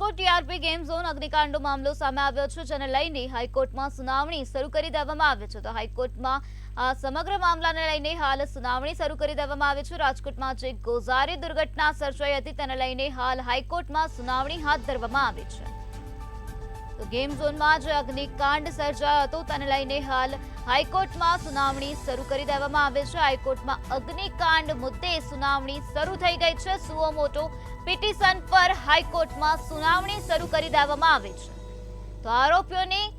Rajkot TRP game zone અગ્નિકાંડનો મામલો સામે આવ્યો છે, જેને લઈને હાઈકોર્ટમાં સુનાવણી શરૂ કરી દેવામાં આવી છે. તો હાઈકોર્ટમાં આ સમગ્ર મામલાને લઈને હાલ સુનાવણી શરૂ કરી દેવામાં આવી છે. રાજકોટમાં જે ગોઝારી દુર્ઘટના સર્જાઈ હતી તેને લઈને હાલ હાઈકોર્ટમાં સુનાવણી હાથ ધરવામાં આવી છે. તો ગેમ ઝોનમાં જે અગ્નિકાંડ સર્જાયો હતો તેને લઈને હાલ હાઈકોર્ટમાં સુનાવણી શરૂ કરી દેવામાં આવી છે. હાઈકોર્ટમાં અગ્નિકાંડ મુદ્દે સુનાવણી શરૂ થઈ ગઈ છે. સુઓ મોટો પિટિશન પર હાઈકોર્ટમાં સુનાવણી શરૂ કરી દેવામાં આવી છે. તો આરોપીઓની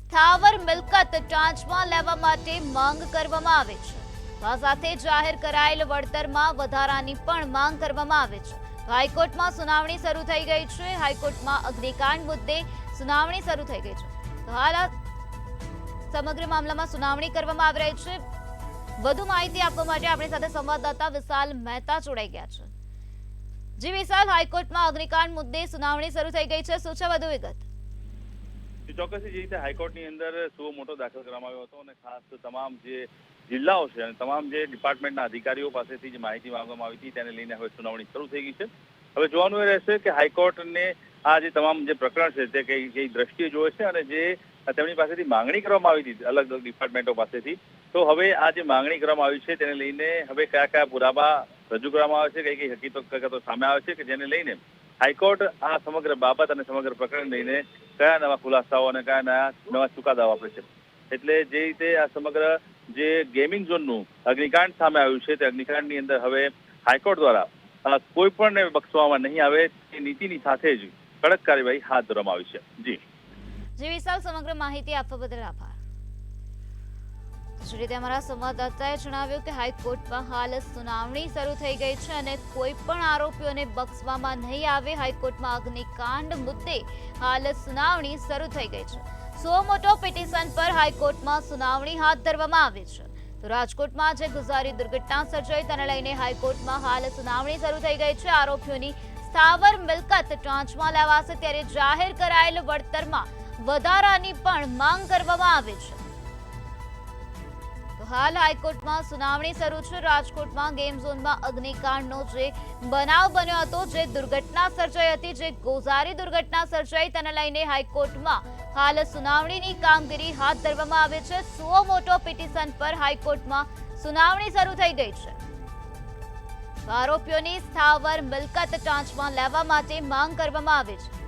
સ્થાવર મિલકત ટાંચમાં લેવા માટે માંગ કરવામાં આવે છે. તો આ સાથે જાહેર કરાયેલ વળતરમાં વધારાની પણ માંગ કરવામાં આવે છે. તો હાઈકોર્ટમાં સુનાવણી શરૂ થઈ ગઈ છે. હાઈકોર્ટમાં અગ્નિકાંડ મુદ્દે સુનાવણી શરૂ થઈ ગઈ છે. તો હાલ સમગ્ર મામલામાં સુનાવણી કરવામાં આવી રહી છે. વધુ માહિતી આપવા માટે આપણી સાથે સંવાદદાતા વિશાલ મહેતા જોડાઈ ગયા છે. જી વિશાલ, હાઈકોર્ટમાં અગ્નિકાંડ મુદ્દે સુનાવણી શરૂ થઈ ગઈ છે, શું છે વધુ વિગત? ચોક્કસ જે રીતે હાઈકોર્ટની અંદર સુઓ મોટો દાખલ કરવામાં આવ્યો હતો અને ખાસ તમામ જે જિલ્લાઓ છે અને તમામ જે ડિપાર્ટમેન્ટના અધિકારીઓ પાસેથી જે માહિતી માંગવામાં આવી હતી તેને લઈને હવે સુનાવણી શરૂ થઈ ગઈ છે. હવે જોવાનું એ રહેશે કે હાઈકોર્ટને આ જે તમામ જે પ્રકરણ છે તે કઈ દ્રષ્ટિએ જોવે છે અને જે તેમની પાસેથી માંગણી કરવામાં આવી હતી અલગ અલગ ડિપાર્ટમેન્ટો પાસેથી, તો હવે આ જે માંગણી કરવામાં આવી છે તેને લઈને હવે કયા કયા પુરાવા રજૂ કરવામાં આવે છે, કઈ હકીકતો સામે આવે છે કે જેને લઈને હાઈકોર્ટ આ સમગ્ર બાબત અને સમગ્ર પ્રકરણ લઈને કયા નવા ખુલાસાઓ અને કયા નવા ચુકાદાઓ આપે છે. એટલે જે રીતે આ સમગ્ર જે ગેમિંગ ઝોનનું અગ્નિકાંડ સામે આવ્યું છે તે અગ્નિકાંડની અંદર હવે હાઈકોર્ટ દ્વારા કોઈ પણ બક્ષવામાં નહીં આવે તે નીતિની સાથે જ કડક કાર્યવાહી હાથ ધરવામાં આવી છે. જી વિશાલ, સમગ્ર માહિતી આપવા બદલ આભાર. જે રીતે અમારા સંવાદદાતાએ જણાવ્યું કે હાઈકોર્ટમાં હાલ સુનાવણી શરૂ થઈ ગઈ છે અને કોઈ પણ આરોપીઓને બક્ષવામાં નહીં આવે. હાઈકોર્ટમાં અગ્નિકાંડ મુદ્દે હાલ સુનાવણી શરૂ થઈ ગઈ છે. સો મોટો પિટિશન પર હાઈકોર્ટમાં સુનાવણી હાથ ધરવામાં આવી છે. તો રાજકોટમાં જે ગોઝારી દુર્ઘટના સર્જાઈ તેને લઈને હાઈકોર્ટમાં હાલ સુનાવણી શરૂ થઈ ગઈ છે. આરોપીઓની સ્થાવર મિલકત ટાંચમાં લેવાશે ત્યારે જાહેર કરાયેલ વળતરમાં વધારાની પણ માંગ કરવામાં આવે છે. હાલ હાઈકોર્ટમાં સુનાવણી શરૂ છે. રાજકોટમાં ગેમ ઝોનમાં અગ્નિકાંડનો જે બનાવ બન્યો હતો, જે દુર્ઘટના સર્જાઈ હતી, જે ગોઝારી દુર્ઘટના સર્જાઈ તેને લઈને હાઈકોર્ટમાં હાલ સુનાવણીની કામગીરી હાથ ધરવામાં આવે છે. સુઓ મોટો પિટિશન પર હાઈકોર્ટમાં સુનાવણી શરૂ થઈ ગઈ છે. આરોપીઓની સ્થાવર મિલકત ટાંચમાં લેવા માટે માંગ કરવામાં આવે છે.